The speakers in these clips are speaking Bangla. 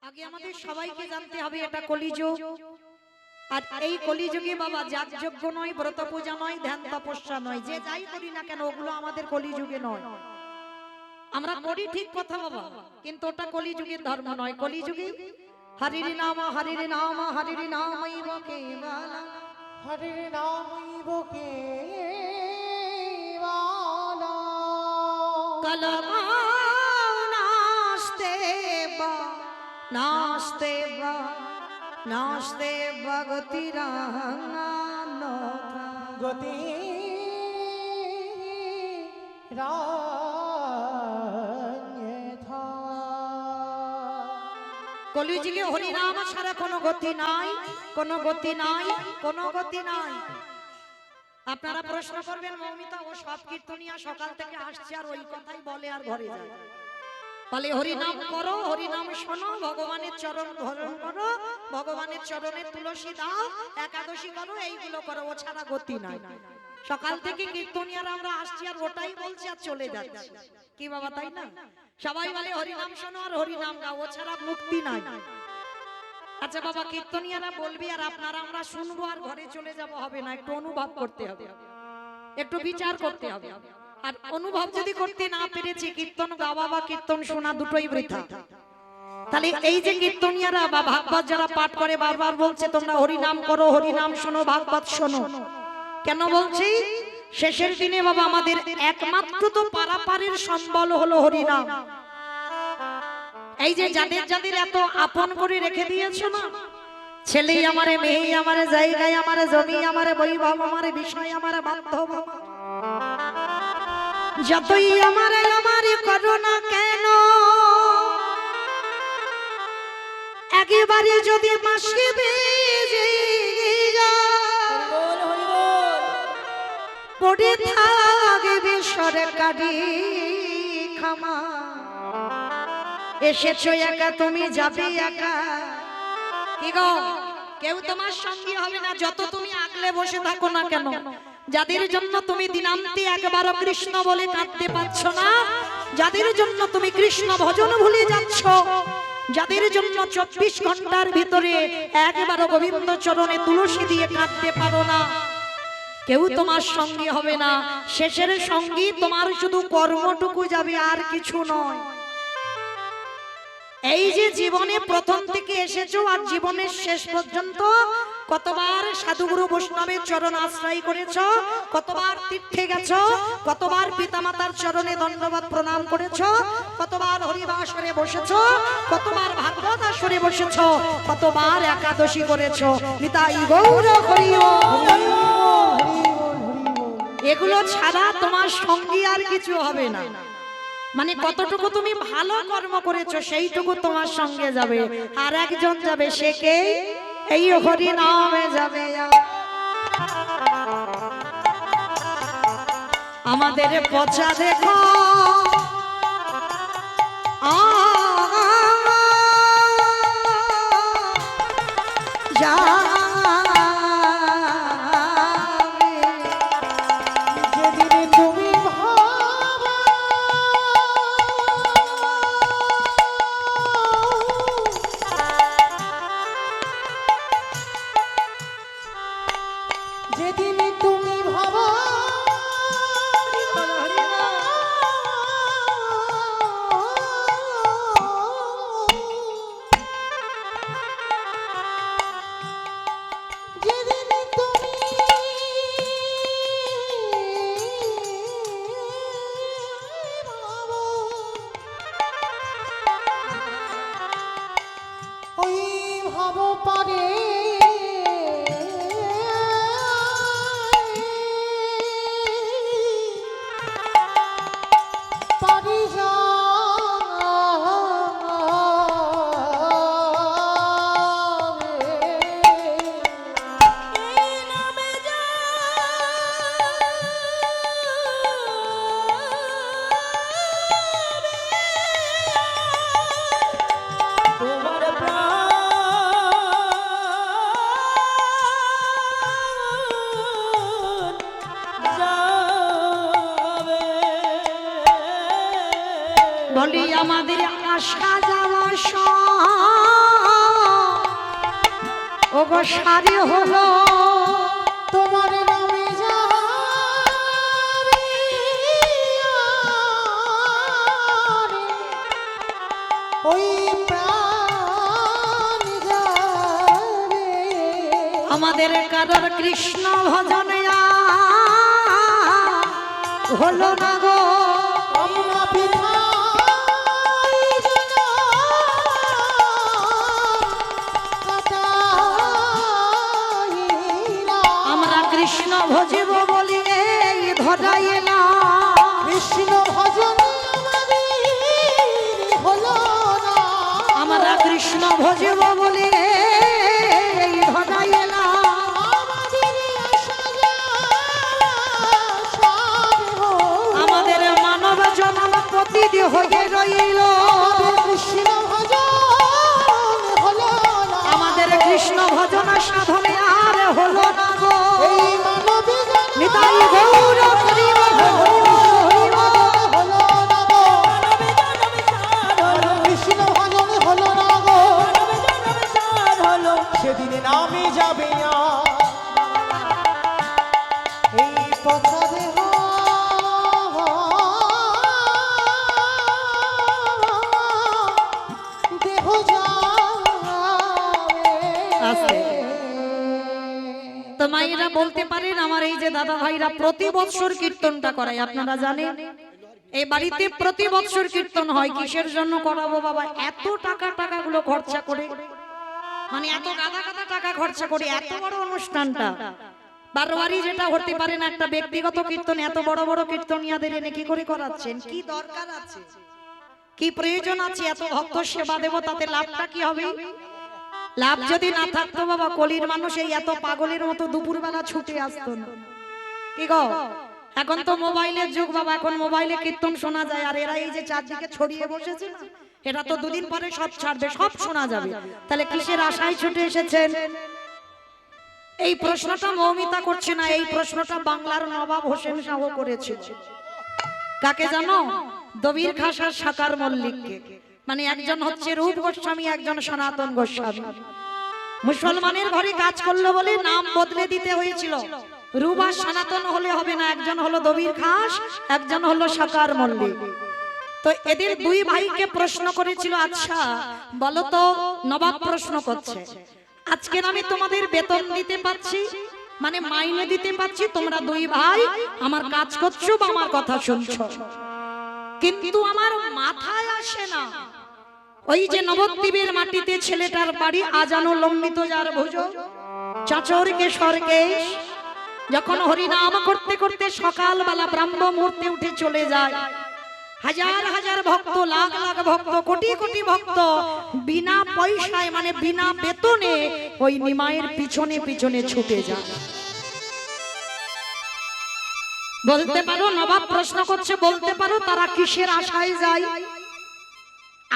আগে আমাদের সবাইকে জানতে হবে এটা কলিযুগ। আর এই কলিযুগে বাবা যাগযজ্ঞ নয়, ব্রত পূজা নয়, ধ্যান তপস্যা নয়, যে যাই করি না কেন ওগুলো আমাদের কলিযুগে নয়। আমরা করি ঠিক কথা বাবা, কিন্তু ওটা কলিযুগের ধর্ম নয়। কলিযুগে হরির নাম হরির নাম হরির নামৈব কেবলম, হরির নামৈব কেবলম, কলমা নাস্তে বা নাস্তে বা নাস্তে বা গতিরান্যথা গতি রান্যথা। কলিযুগে হরিনাম ছাড়া কোনো গতি নাই, কোনো গতি নাই, কোনো গতি নাই। আপনারা প্রশ্ন করবেন মৌমিতা ও সব কীর্তনিয়া সকাল থেকে আসছে আর ওই কথাই বলে আর ঘরে যায়। বলে হরিনাম করো, হরিনাম শোনো, ভগবানের চরণ ধারণ করো, ভগবানের চরণে তুলসী দাও, একাদশী করো, এইগুলো করো, ও ছাড়া গতি নাই। সকাল থেকে কীর্তনিয়ারা আমরা আসছি আর ওটাই বলছি আর চলে যাচ্ছি। কি বাবা তাই না? সবাই বলে হরিনাম শোনো আর হরিনাম গাও, ও ছাড়া মুক্তি নাই। আচ্ছা বাবা, কীর্তনিয়ারা বলবি আর আপনারা আমরা শুনবো আর ঘরে চলে যাব হবে না, একটু অনুভব করতে হবে, একটু বিচার করতে হবে। আর অনুভব যদি করতে না পেরেছি, কীর্তন গাওয়া বা কীর্তন শোনা দুটোই বৃথা। তাহলে এই যে কীর্তনিয়ারা বা ভাগবত যারা পাঠ করে বারবার বলছে তোমরা হরিনাম করো, হরিনাম শোনো, ভাগবত শোনো, কেন বলছি? শেষের দিনে বাবা আমাদের একমাত্র তো পারাপারের সম্বল হলো হরিনাম। এই যে যাদের যাদের এত আপন করে রেখে দিয়েছো না, ছেলে আমারে, মেয়ে আমারে, জায়গায় আমারে, জমি আমারে, বৈভব আমারে, বিষয় আমারে, বান্ধব যতই আমারে আমারে করো না কেন, একেবারে যদি মাসি বেজে পড়ে থাকবে সরকারি খামা, এসেছো একা তুমি যাবে একা। কি গো, কেউ তোমার সঙ্গী হবে না যত তুমি আগলে বসে থাকো না কেন। যাদের জন্য তুমি দিনান্তে একবারও কৃষ্ণ বলে কাঁদতে পারছ না, যাদের জন্য তুমি কৃষ্ণ ভজন ভুলে যাচ্ছ, যাদের জন্য 24 ঘন্টার ভিতরে একবারও গোবিন্দ চরণে তুলসী দিয়ে কাঁদতে পারো না, কেউ তোমার সঙ্গী হবে না। শেষের সঙ্গী তোমার শুধু কর্মটুকু যাবে, আর কিছু নয়। এই যে জীবনে প্রথম থেকে এসেছো আর জীবনের শেষ পর্যন্ত কতবার সাধুগুরু বৈষ্ণবের চরণ আশ্রয় করেছো, কতবার তীর্থে গেছো, কতবার পিতামাতার চরণে দণ্ডবত প্রণাম করেছো, কতবার হরিবাসরে বসেছো, কতবার ভাগবত আসরে বসেছো, কতবার একাদশী করেছো। নিতাই গৌর হরি বল। এগুলো ছাড়া তোমার সঙ্গী আর কিছু হবে না। মানে কতটুকু তুমি ভালো কর্ম করেছো সেইটুকু তোমার সঙ্গে যাবে, আর একজন যাবে, সে কে? এই হরি নামে যাবে। আমাদের পচা দেখো যা বলি আমাদের আশা যাওয়া গো সারি হলো তোমার নামে যাবে ওই প্রাণ যাবে। আমাদের কারোর কৃষ্ণ ভজনে হলো না গো আমরা পিঠাই যেন কাটাইলাম। আমরা কৃষ্ণ ভজিব বলি এই ধরাই এলাম। কৃষ্ণ ভজন আমাদের হলো না। আমরা কৃষ্ণ ভজিব বলি এই ধরাই এলাম। আমাদের আশা সব হলো। আমাদের মানব জন্ম প্রতিদি হয়ে রইল। কৃষ্ণ ভজন হলো না। আমাদের কৃষ্ণ ভজন সাধনে আর হলো না গো। এই মানবী জন্ম নিতাই গৌর হরিব হলো না গো। কৃষ্ণ ভজন হলো না গো। সেদিনে নামে যাবে না এই পচা দেহ। দেহ আস্তে। যাবে। তো মায়েরা বলতে পারেন আমার এই যে দাদা ভাইরা প্রতি বৎসর কীর্তনটা করায়, আপনারা জানেন এই বাড়িতে প্রতি বৎসর কীর্তন হয়। কিসের জন্য করাবো বাবা? এত টাকাগুলো খরচা করে, মানে এত গাদা টাকা খরচা করে এত বড় অনুষ্ঠানটা বারবারই যেটা হতে পারে না। একটা ব্যক্তিগত কীর্তন এত বড় কীর্তনিয়াদের এনে কি করে করাচ্ছেন? কি দরকার আছে, কি প্রয়োজন আছে? এত ভক্ত সেবা দেব, তাতে লাভটা কি হবে? লাভ যদি না থাকতো বাবা, কলির মানুষ এই এত পাগলের মতো দুপুরবেলা ছুটে আসতো না। কি গো, এখন তো মোবাইলের যুগ বাবা, এখন মোবাইলে কীর্তন শোনা যায়। আর এরা এই যে চারদিকে ছড়িয়ে বসেছে না, এটা তো দুদিন পরে সব ছাড়বে, সব শোনা যাবে। তাহলে কিসের আশায় ছুটে এসেছেন? এই প্রশ্নটা মৌমিতা করছে না, এই প্রশ্নটা বাংলার নবাব হোসেন শাহ করেছিল। কাকে জানো? দবির খাসার সাকার মল্লিককে। মানে একজন হচ্ছে রূপ গোস্বামী, একজন সনাতন গোস্বামী। মুসলমানের ঘরে কাজ করলো বলে নাম বদলে দিতে হয়েছিল। রূপ আর সনাতন হলে হবে না, একজন হলো দবির খাস, একজন হলো সাকার মল্লিক। তো এদের দুই ভাইকে প্রশ্ন করেছিল, আচ্ছা বলো তো, নবাব প্রশ্ন করছে, আজকে আমি তোমাদের বেতন দিতে পাচ্ছি, মানে মাইনে দিতে পাচ্ছি, তোমরা দুই ভাই আমার কাজ করছো বা আমার কথা শুনছো, কিন্তু আমার মাথায় আসে না ওই যে নবদ্বীপের মাটিতে ছেলেটার বাড়ি আজানো লম্বিত যার ভুজ চাচর কেশরকেশ, যখন হরিনাম করতে করতে সকালবেলা ব্রাহ্ম মুহূর্তে উঠে চলে যায়, হাজার হাজার ভক্ত, লাখ লাখ ভক্ত, কোটি কোটি ভক্ত বিনা পয়সায় মানে বিনা বেতনে ওই নিমাইয়ের পিছনে পিছনে ছুটে যায়। বলতে পারো, নবাব প্রশ্ন করছে, বলতে পারো তারা কিসের আশায় যায়?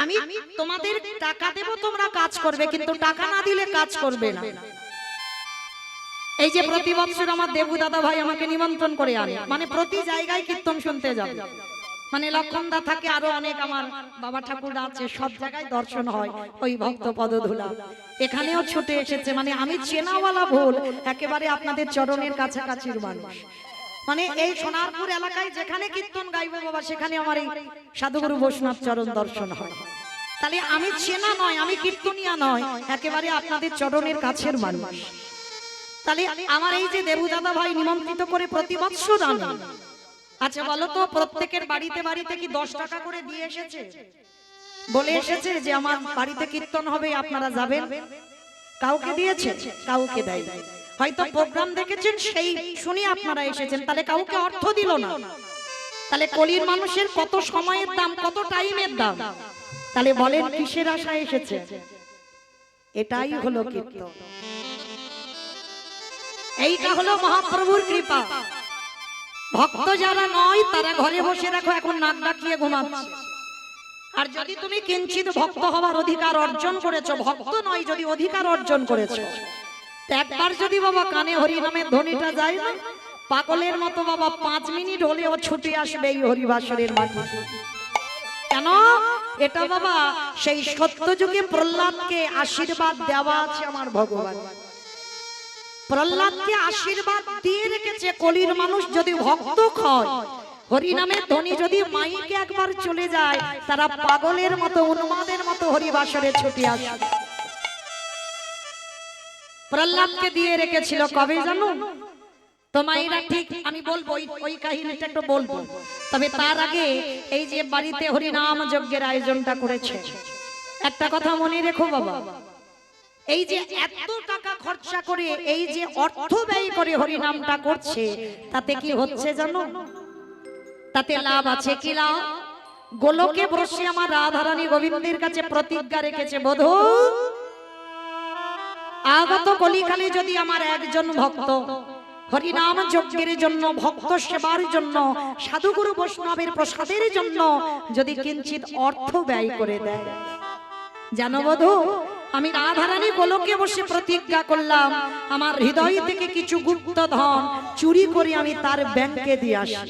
আমি তোমাদের টাকা দেব, তোমরা কাজ করবে, কিন্তু টাকা না দিলে কাজ করবে না। এই যে প্রতি বছর আমার দেবু দাদা ভাই আমাকে নিমন্ত্রণ করে আনে, মানে প্রতি জায়গায় কীর্তন শুনতে যাবে, মানে লক্ষণদা থাকে, আরো অনেক আমার বাবা ঠাকুররা আছে, সব জায়গায় দর্শন হয় ওই ভক্ত পদধূলা। এখানেও ছুটে এসেছে, মানে আমি চেনাওয়ালা ভুল, একেবারে আপনাদের চরণের কাছাকাছির মানুষ। মানে এই সোনারপুর এলাকায় যেখানে কীর্তন গাইবো বাবা, সেখানে আমার এই সাধুগুরু বৈষ্ণব চরণ দর্শন হয়। তাহলে আমি চেনা নয়, আমি কীর্তনিয়া নয়, একেবারে আপনাদের চরণের কাছের মানুষ। তাহলে আমার এই যে দেবু দাদা ভাই নিমন্ত্রিত করে প্রতি বৎসর আনে, আচ্ছা বলো তো, প্রত্যেকের বাড়িতে বাড়িতে কি 10 টাকা করে দিয়ে এসেছে? বলে এসেছে যে আমার বাড়িতে কীর্তন হবে, আপনারা যাবেন? কাউকে দিয়েছে? কাউকে দেয়। হয়তো প্রোগ্রাম দেখেছেন, সেই শুনি আপনারা এসেছেন, তাহলে কাউকে অর্থ দিল না। তাহলে কলির মানুষের কত সময়ের দাম, কত টাইমের দাম। তাহলে বলেন কিসের আশায় এসেছে? এটাই হলো কীর্তন, এইটা হলো মহাপ্রভুর কৃপা। ভক্ত যারা নয় তারা ঘরে বসে রাখো, এখন নাক ডাকিয়ে ঘুমাচ্ছে। আর যদি তুমি কিঞ্চিত ভক্ত হওয়ার অধিকার অর্জন করেছো, ভক্ত নয় যদি অধিকার অর্জন করেছো, একবার যদি বাবা কানে হরি নামের ধ্বনিটা যায় না, পাগলের মতো বাবা 5 মিনিট হলেও ছুটে আসবে এই হরিবাসরের মাটি। কেন? এটা বাবা সেই সত্য যুগে প্রহ্লাদকে আশীর্বাদ দেওয়া আছে আমার ভগবান। প্রহ্লাদকে আশীর্বাদ দিয়ে রেখেছে কলির মানুষ যদি ভক্ত হয়, হরিনামের ধ্বনি যদি মাইকে একবার চলে যায়, তারা পাগলের মতো উন্মাদের মতো হরিবাসরে ছুটে আসে। প্রহ্লাদকে দিয়ে রেখেছিল কবে জানো? তো মায়েরা ঠিক আমি বলবো ওই কাহিনীটা একটু বলবো, তবে তার আগে এই যে বাড়িতে হরিনাম যজ্ঞের আয়োজনটা করেছে, একটা কথা মনে রেখো বাবা, এই যে এত টাকা খরচা করে এই যে অর্থ ব্যয় করে হরিনামটা করছে, তাতে কি হচ্ছে জানো? তাতে লাভ আছে কি লাভ? গোলকে বসে আমার রাধারানী গোবিন্দের কাছে প্রতিজ্ঞা রেখেছে, বধূ আগত কলিকালে যদি আমার একজন ভক্ত হরিনাম যজ্ঞের জন্য, ভক্ত সেবার জন্য, সাধুগুরু বৈষ্ণবের প্রসাদের জন্য যদি কিঞ্চিত অর্থ ব্যয় করে দেয়, জানো বধূ, আমি রাধারানী গোলকে বসে প্রতিজ্ঞা করলাম আমার হৃদয় থেকে কিছু গুপ্ত ধন চুরি করে আমি তার ব্যাংকে দিয়ে আসি।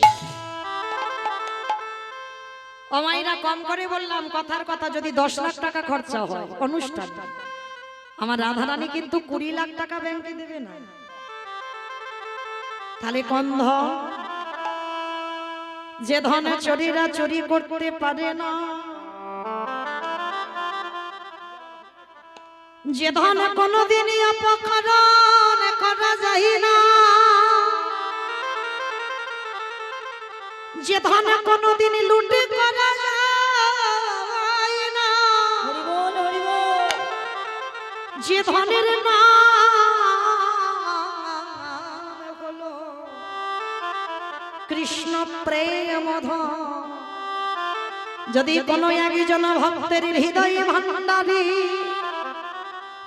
অমাইরা কম করে বললাম, কথার কথা যদি 10 লাখ টাকা খরচা হয় অনুষ্ঠান, আমার রাধারানী কিন্তু 20 লাখ টাকা ব্যাংকে দেবে না। তাহলে কোন ধন? যে ধনে চোরেরা চুরি করতে পারে না, যে ধন কোনদিনই অপকরণ করা যায় না, যে ধন কোনদিন লুট করা যায় না, যে ধনের নাম হলো কৃষ্ণ প্রেম ধন, যদি কোনো একজন ভক্তের হৃদয় ভান্ডারে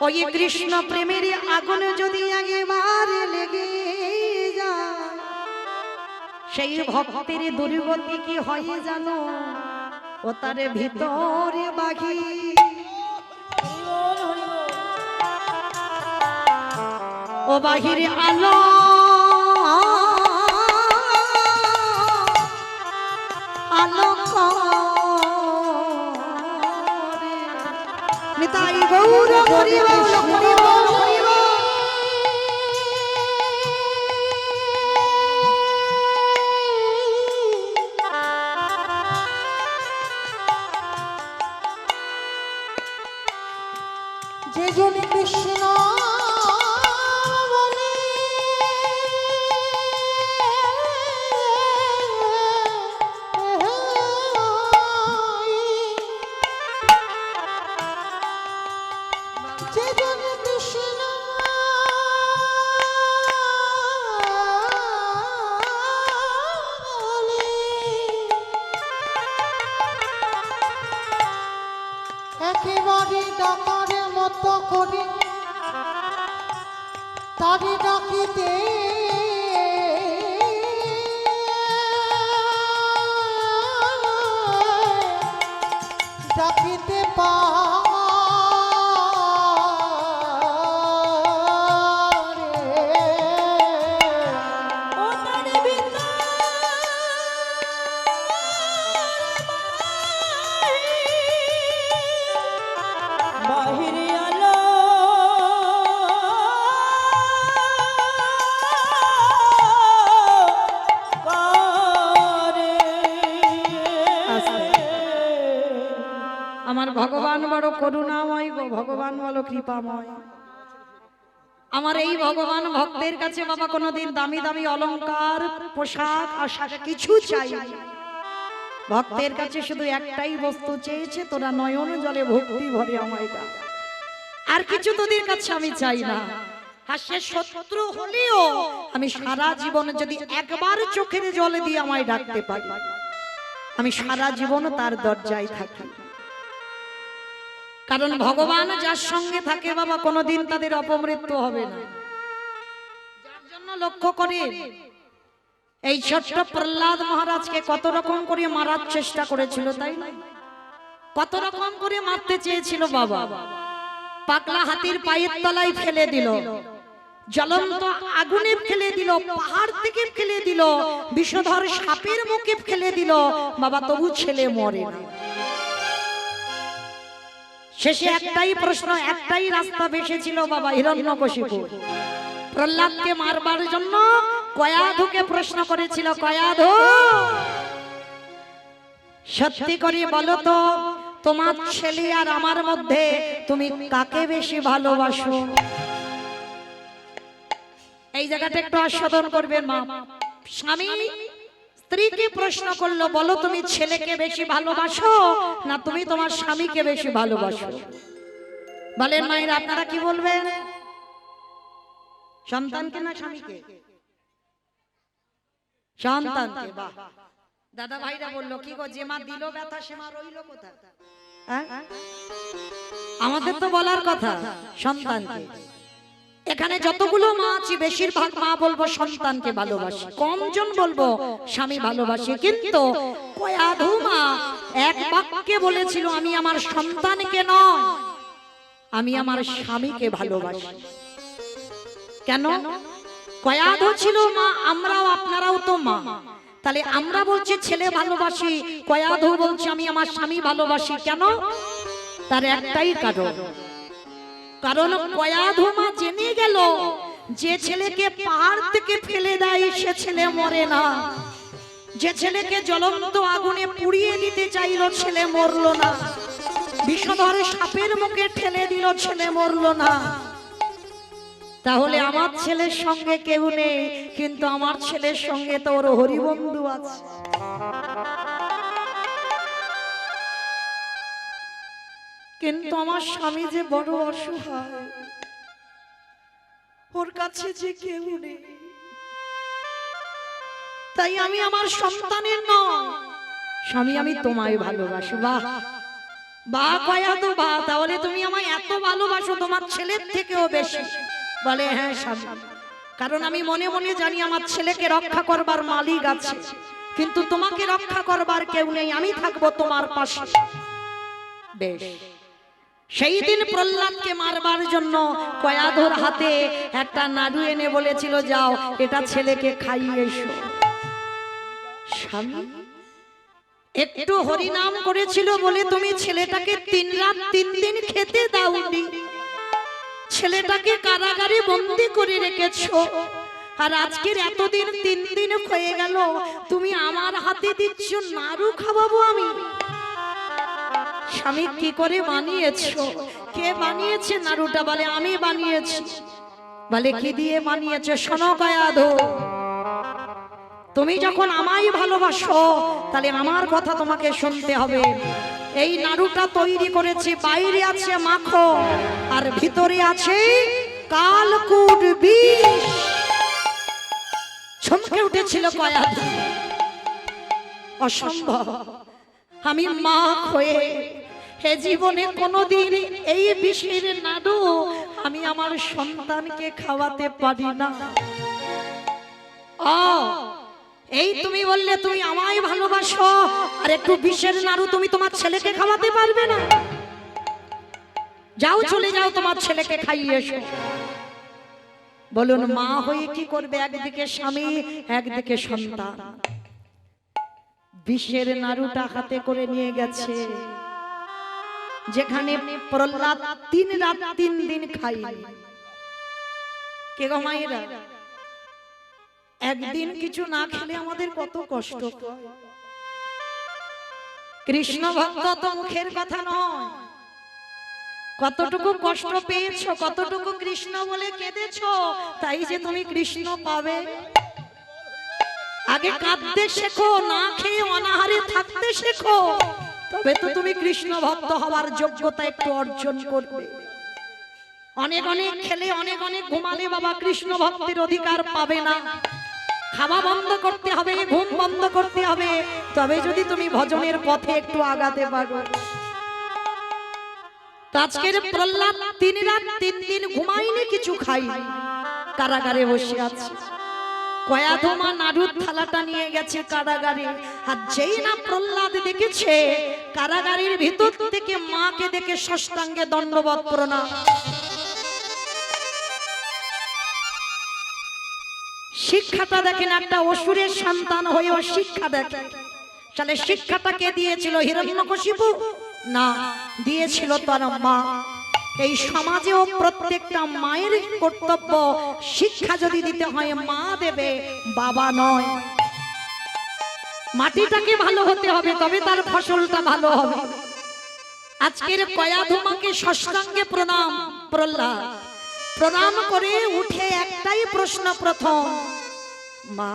ওই কৃষ্ণ প্রেমের আগুন যদি একেবারে লেগে যায়, সেই ভক্তের দুর্গতি কি হয় জানো? ও তার ভিতরে বাঘি, ও বাহিরে আলো আলোক নিতাই গৌর হরিব হরিব হরিব। যে জন কৃষ্ণ বলে যে জন কৃষ্ণ বলে একেবারে ডাকার মতো করে তারে ডাকিতে ডাকিতে বাহিরে আলো করে। আমার ভগবান বড় করুণাময় গো, ভগবান বড় কৃপাময়। আমার এই ভগবান ভক্তের কাছে বাবা কোনোদিন দামি দামি অলংকার পোশাক আশাক কিছু চাই না। ভক্তের কাছে শুধু একটাই বস্তু চেয়েছে, তোরা নয়ন জলে ভক্তি ভরে আমায় দাও, আর কিছু তোদের কাছে আমি চাই না। হাসের শত্রু হলেও আমি সারা জীবন যদি একবার চোখের জলে দিয়ে আমায় ডাকতে পারি, আমি সারা জীবন তার দরজায় থাকি। কারণ ভগবান যার সঙ্গে থাকে বাবা কোনোদিন তাদের অপমৃত্যু হবে না। যার জন্য লক্ষ্য করে এই ছোট্ট প্রহ্লাদ মহারাজকে কত রকম করে মারার চেষ্টা করেছিল, তাই না? কত রকম করে মারতে চেয়েছিল বাবা। পাগলা হাতির পায়ের তলায় ফেলে দিল, জ্বলন্ত আগুনে ফেলে দিল, পাহাড় থেকে ফেলে দিল, বিষধর সাপের মুখে ফেলে দিল বাবা, তবু ছেলে মরে না। শেষে একটাই প্রশ্ন, একটাই রাস্তা বেঁচেছিল বাবা, হিরণ্যকশিপু। প্রহ্লাদকে মারবার জন্য কয়াধুকে প্রশ্ন করেছিল, কয়াধু সত্যি করে বলো তো, তোমার ছেলে আর আমার মধ্যে তুমি কাকে বেশি ভালোবাসো? এই জায়গাটা একটু আস্বাদন করবেন মা। স্বামী স্ত্রীকে প্রশ্ন করলো, বলো তুমি ছেলেকে বেশি ভালোবাসো না তুমি তোমার স্বামীকে বেশি ভালোবাসো? বলেন মায়েরা, আপনারা কি বলবেন? সন্তানকে না স্বামীকে? সন্তানকে। বাহ, দাদা ভাইরা বললো, কি গো, যে মা দিল ব্যথা সে মা রইল কোথায়? হ্যাঁ? আমাদের তো বলার কথা সন্তানকে। এখানে যতগুলো মা আছে বেশিরভাগ মা বলবো সন্তানকে ভালোবাসে, কমজন বলবো স্বামী ভালোবাসে। কিন্তু কয়াধু মা এক বাক্যে বলেছিল, আমি আমার সন্তানকে নয়, আমি আমার স্বামীকে ভালোবাসি। কেন? কয়াধু ছিল মা, আমরাও আপনারাও তো মা, তাহলে আমরা বলছি ছেলে ভালোবাসি, কয়াধু বলছে আমি আমার স্বামী ভালোবাসি। কেন? তার একটাই কারণ, কারণ কয়াধু মা জেনে গেল যে ছেলেকে পাহাড় থেকে ফেলে দেয় সে ছেলে মরে না, যে ছেলেকে জ্বলন্ত আগুনে পুড়িয়ে দিতে চাইলো ছেলে মরলো না, বিষধর সাপের মুখে ঠেলে দিল ছেলে মরলো না। তাহলে আমার ছেলের সঙ্গে কেউ নেই, কিন্তু আমার ছেলের সঙ্গে তো ওর হরিবন্ধু আছে। কিন্তু আমার স্বামী যে বড় অসহায়, ওর কাছে যে কেউ নেই, তাই আমি আমার সন্তানের নয়, স্বামী আমি তোমায় ভালোবাসি। বাহ বাহ কয়াধু বাহ, তাহলে তুমি আমায় এত ভালোবাসো তোমার ছেলের থেকেও বেশি? বলে হ্যাঁ স্বামী, কারণ আমি মনে মনে জানি আমার ছেলেকে রক্ষা করবার মালিক আছে, কিন্তু তোমাকে রক্ষা করবার কেউ নেই, আমি থাকবো তোমার পাশে। বেশ, সেই দিন প্রহ্লাদকে মারবার জন্য কয়াধুর হাতে একটা নাড়ু এনে বলেছিল, যাও এটা ছেলেকে খাইয়ে এসো। স্বামী একটু হরিনাম করেছিল বলে তুমি ছেলেটাকে 3 রাত 3 দিন খেতে দাওনি, ছেলেটাকে কারাগারে বন্দী করে রেখেছো, আর আজকের এতদিন 3 দিন হয়ে গেল তুমি আমার হাতে দিচ্ছ নাড়ু খাওয়াবো আমি? স্বামী কি করে বানিয়েছো? কে বানিয়েছে নাড়ুটা? বলে আমি বানিয়েছি। বলে কি দিয়ে বানিয়েছো? শোনো কয়াধু, তুমি যখন আমায় ভালোবাসো তাহলে আমার কথা তোমাকে শুনতে হবে। এই নাড়ুটা তৈরি করেছি, বাইরে আছে মাখন আর ভিতরে আছে কালকুট বিষ। চমকে উঠেছিল কয়াধু, অসম্ভব, আমি মা হয়ে হে জীবনে কোনোদিন এই বিষের নাড়ু আমি আমার সন্তানকে খাওয়াতে পারি না। এই তুমি বললে তুমি আমায় ভালোবাসো, আর একটু বিষের নাড়ু তুমি তোমার ছেলেকে খাওয়াতে পারবে না? যাও চলে যাও, তোমার ছেলেকে খাইয়ে এসো। বলুন মা হয়ে কি করবে? একদিকে স্বামী, একদিকে সন্তান। বিষের নাড়ুটা হাতে করে নিয়ে গেছে, যেখানে প্রহ্লাদ 3 রাত 3 দিন খাই। কে গো মায়েরা, একদিন কিছু না খেলে আমাদের কত কষ্ট। কৃষ্ণ ভক্ত তো মুখের কথা নয়, কতটুকু কষ্ট পেয়েছো, কতটুকু কৃষ্ণ বলে কেঁদেছো, তাই যে তুমি কৃষ্ণ পাবে। আগে কাঁদতে শেখো, না খেয়ে অনাহারে থাকতে শেখো, তবে তো তুমি কৃষ্ণ ভক্ত হওয়ার যোগ্যতা একটু অর্জন করবে। অনেক অনেক খেলে, অনেক অনেক ঘুমালে বাবা কৃষ্ণ ভক্তের অধিকার পাবে না। খাওয়া বন্ধ করতে হবে, ঘুম বন্ধ করতে হবে, তবে যদি তুমি ভজনের পথে একটু আগাতে পারো। আজকের প্রহ্লাদ 3 রাত 3 দিন ঘুমাইনি, কিছু খাইনি, কারাগারে বসে আছে। কয়াধু মা নাড়ুর থালাটা নিয়ে গেছে কারাগারে, আর যেই না প্রহ্লাদ দেখেছে কারাগারের ভিতর থেকে মাকে দেখে ষষ্ঠাঙ্গে দণ্ডবত প্রণাম। শিক্ষাটা দেখেন, একটা অসুরের সন্তান হয়েও শিক্ষা দেখেন। তাহলে শিক্ষাটা কে দিয়েছিল? হিরণ্যকশিপু না, দিয়েছিল তার মা। এই সমাজেও প্রত্যেকটা মায়ের কর্তব্য, শিক্ষা যদি দিতে হয় মা দেবে, বাবা নয়। মাটিটাকে ভালো হতে হবে, তবে তার ফসলটা ভালো হবে। আজকের কয়াধুমাকে ষষ্ঠাঙ্গে প্রণাম। প্রহ্লাদ প্রণাম করে উঠে একটাই প্রশ্ন প্রথম, মা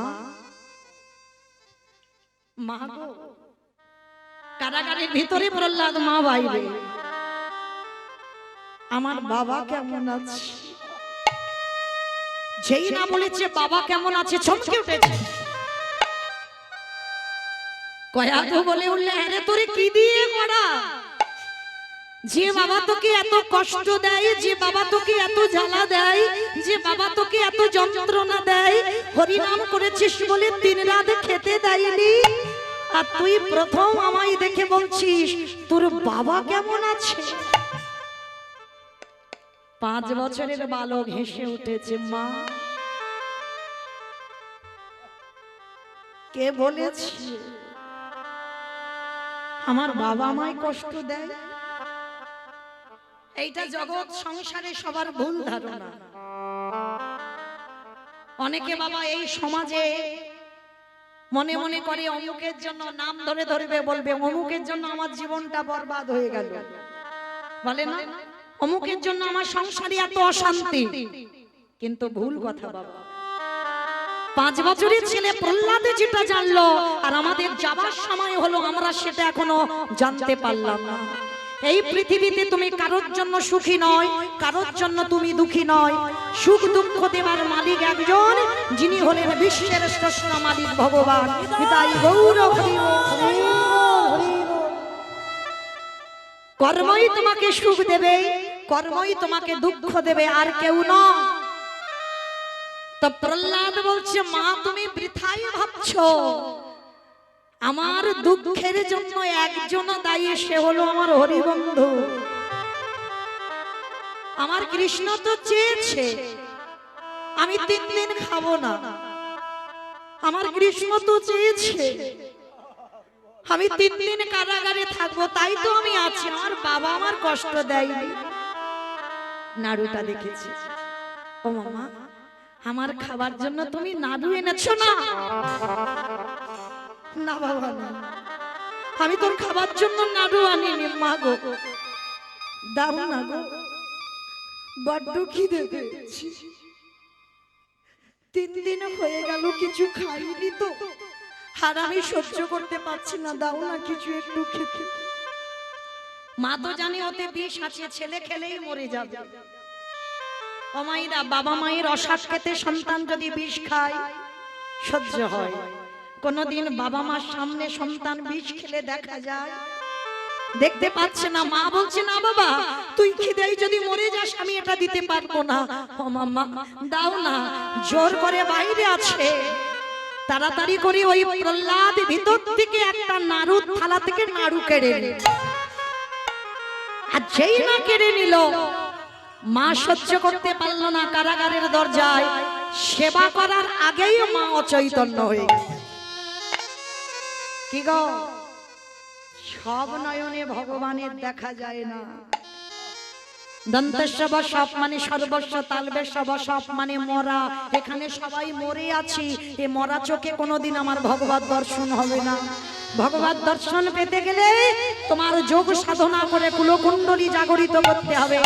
মা গো। কারাগারের ভিতরে প্রহ্লাদ, মা বাইরে, আমার বাবা কেমন আছে? যেই না বলেছে বাবা কেমন আছে, চমকে উঠেছে। কয়াধু বলে উঠলে, আরে তোরে কি দিয়ে গড়া? যে বাবা তোকে এত কষ্ট দেয়, যে বাবা তোকে এত জ্বালা দেয়, যে বাবা তোকে এত যন্ত্রণা দেয়, হরিনাম করেছিস বলে দিন রাত খেতে দেয়নি, আর তুই প্রথম আমায় দেখে বলছিস তোর বাবা কেমন আছে? 5 বছরের বালক হেসে উঠেছে, মা কে বলেছে আমার বাবা আমায় কষ্ট দেয়? এইটা জগৎ সংসারে সবার ভুল ধারণা। অনেকে বাবা এই সমাজে মনে মনে করে অমুকের জন্য নাম ধরে ধরবে, বলবে অমুকের জন্য আমার জীবনটা বরবাদ হয়ে গেল, বলে না অমুকের জন্য আমার সংসারে এত অশান্তি। কিন্তু ভুল কথা বাবা। 5 বছরের ছেলে প্রহ্লাদে যেটা জানলো, আর আমাদের যাবার সময় হলো আমরা সেটা এখনো জানতে পারলাম না। এই পৃথিবীতে তুমি কারোর জন্য সুখী নয়, কারোর জন্য তুমি দুঃখী নয়। সুখ দুঃখ দেবার মালিক একজন, যিনি হলেন বিশ্বের শ্রেষ্ঠ মালিক ভগবান। তাই গৌর হরি বল। কর্মই তোমাকে সুখ দেবে, কর্মই তোমাকে দুঃখ দেবে, আর কেউ নয়। তো প্রহ্লাদ বলছে, মা তুমি বৃথাই ভাবছো, আমার দুঃখের জন্য একজন দায়ী, সে হলো আমার হরিবন্ধু। আমার কৃষ্ণ তো চেয়েছে আমি 3 দিন খাবো না, আমার কৃষ্ণ তো চেয়েছে আমি 3 দিন কারাগারে থাকবো, তাই তো আমি আছি। আমার বাবা আমার কষ্ট দেয়নি। নাড়ুটা দেখেছি, ও মামা আমার খাবার জন্য তুমি নাড়ু এনেছো না? না বাবা না, আমি তোর খাবার জন্য নাড়ু আনিনি। মা গো দাও না গো, বড্ড খিদে পেয়েছি, 3 দিন হয়ে গেল কিছু খাইনি তো, আর আমি সহ্য করতে পারছি না, দাও না কিছু একটু খেতে। মা তো জানে ওতে বিষ আছে, ছেলে খেলেই মরে যাবে। ও মায়েরা, বাবা মায়ের অসাধ খেতে সন্তান যদি বিষ খায় সহ্য হয়? কোনদিন বাবা মার সামনে সন্তান বিষ খেলে দেখা যায়? দেখতে পাচ্ছে না। মা বলছে, না বাবা তুই খিদেই যদি মরে যাস আমি এটা দিতে পারবো না। ও মামা দাও না। জোর করে বাইরে আছে, তাড়াতাড়ি করে ওই প্রহ্লাদ ভিতর থেকে একটা নাড়ু থালা থেকে নাড়ু কেড়ে নিল। আর যেই না কেড়ে নিল, মা সহ্য করতে পারল না। কারাগারের দরজায় সেবা করার আগেই মা অচৈতন্য হয়ে গেল। কি গো, সব নয়নে ভগবানের দেখা যায় না। দন্তস্ব সব মানে সর্বস্ব, তালবেস্ব সব মানে মরা। এখানে সবাই মরে আছি, এ মরা চোখে কোনোদিন আমার ভগবত দর্শন হবে না। ভগবত দর্শন পেতে গেলে তোমার যোগ সাধনা করে কুলকুণ্ডলী জাগরিত করতে হবে,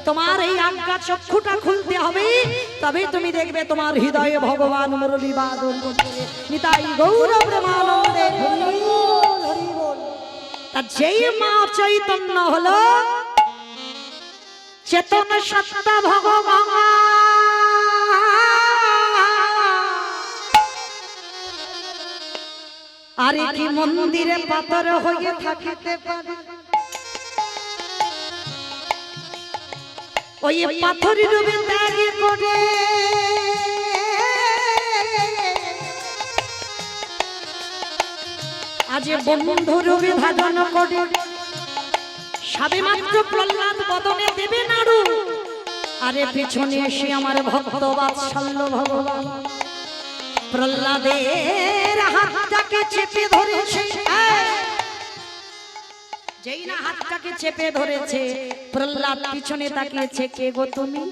তোমার এই আজ্ঞা চক্ষুটা খুলতে হবে, তবে তুমি দেখবে তোমার হৃদয়ে ভগবান মুরলী বাদন করছে। নিতাই গৌর প্রেমানন্দে। তা যেই মা চৈতন্য হলো, চেতন সত্তা ভগবান, আরে কি মন্দিরে পাথর হয়ে থাকিতে পারে? ওই পাথর রূপে ত্যাগ করে আজ বন্ধু রূপে ধারণ করে। সবে মাত্র প্রহ্লাদ বদনে দেবে নাড়ু, আরে পিছনে এসে আমার ভক্ত বাৎসল্য ভগবান প্রহ্লাদের হাতটাকে চেপে ধরেছে। যেই না হাতটাকে চেপে ধরেছে, প্রহ্লাদ পিছনে তাকিয়েছে, কে গো তুমি?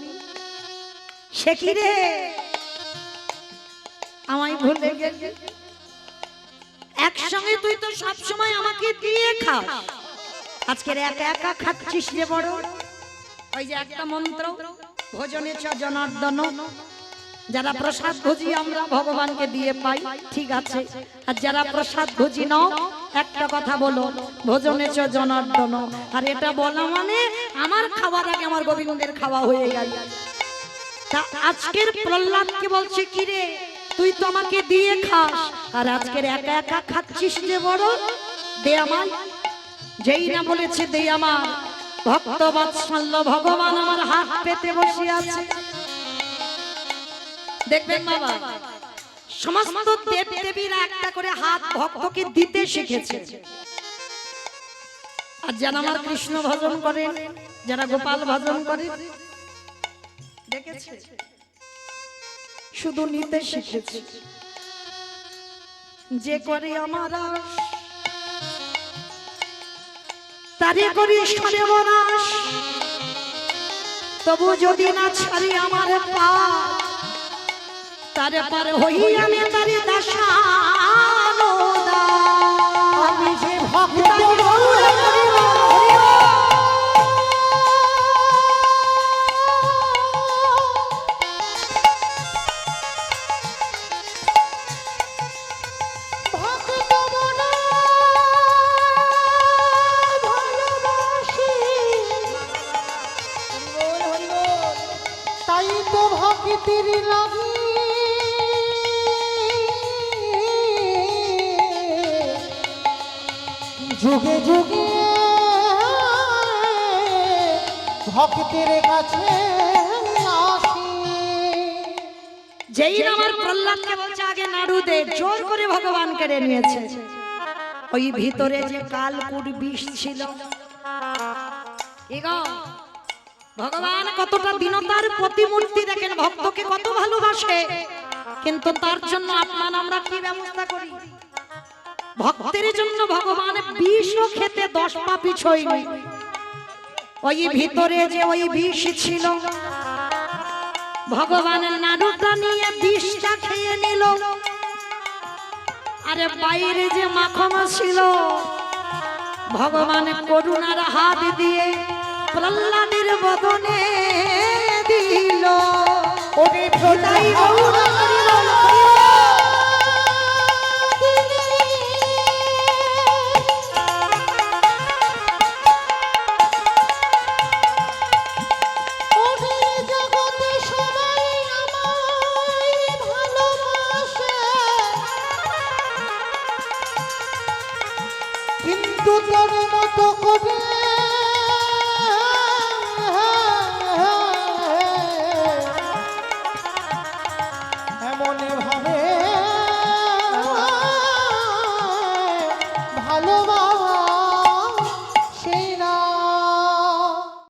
সে কি রে, আমায় ভুলে গেলি? একসঙ্গে তুই তো সব সময় আমাকে দিয়ে খাস, আজকের একা একা খাচ্ছিস রে বড়। ওই যে একটা মন্ত্র, ভোজনে চ জনার্দন, যারা প্রসাদ ভোজি আমরা ভগবানকে দিয়ে পাই, ঠিক আছে। আর যারা প্রসাদ ভোজি নাও, একটা কথা বলো, ভোজনে চ জনার্দন। আর এটা বলা মানে আমার খাওয়ার আগে আমার গোবিন্দের খাওয়া হয়ে গেল। তা আজকের প্রহ্লাদকে বলছে, কি রে তুই তো আমাকে দিয়ে খাস, আর আজকের একা একা খাচ্ছিস যে বড়, দে আমায়। যেই না বলেছে দে আমার, ভক্ত বাৎসল্য ভগবান আমার হাত পেতে বসে আছে। দেখবেন বাবা, সমস্ত দেব দেবীরা একটা করে হাত ভক্তকে দিতে শিখেছে। আর যারা আমার কৃষ্ণ ভজন করে, যারা গোপাল ভজন করে, দেখেছে শুধু নিতে শিখেছে। যে করে আমার তারে করি সরে বনাস, তবু যদি না ছাড়ি আমার পা, তারে পার হই আমি তারে দাসানো দা। আমি যে ভক্ত তাই তো ভক্তির লাগি যুগে যুগে ভক্তের কাছে আসি। যেই না আমার প্রহ্লাদকে বলছে আগে নাড়ু দে, জোর করে ভগবান কেড়ে নিয়েছে। ওই ভিতরে যে কালকুট বিষ ছিল, ভগবান কতটা দীনতার প্রতিমূর্তি, দেখেন ভক্তকে কত ভালোবাসে, কিন্তু তার জন্য আপনার আমরা কি ব্যবস্থা করি? ভক্তের জন্য ভগবান বিষও খেতে 10 পা পিছয়নি। ওই ভিতরে যে ওই বিষ ছিল, ভগবানের নাড়ুটা নিয়ে বিষটা খেয়ে নিল। আরে বাইরে যে মাখন ছিল, ভগবান করুণার হাত দিয়ে প্রহ্লাদের বদনে দিল। ওরে প্রদাই জগতে সবাই আমায় ভালোবাসে, কিন্তু তোর মতো করে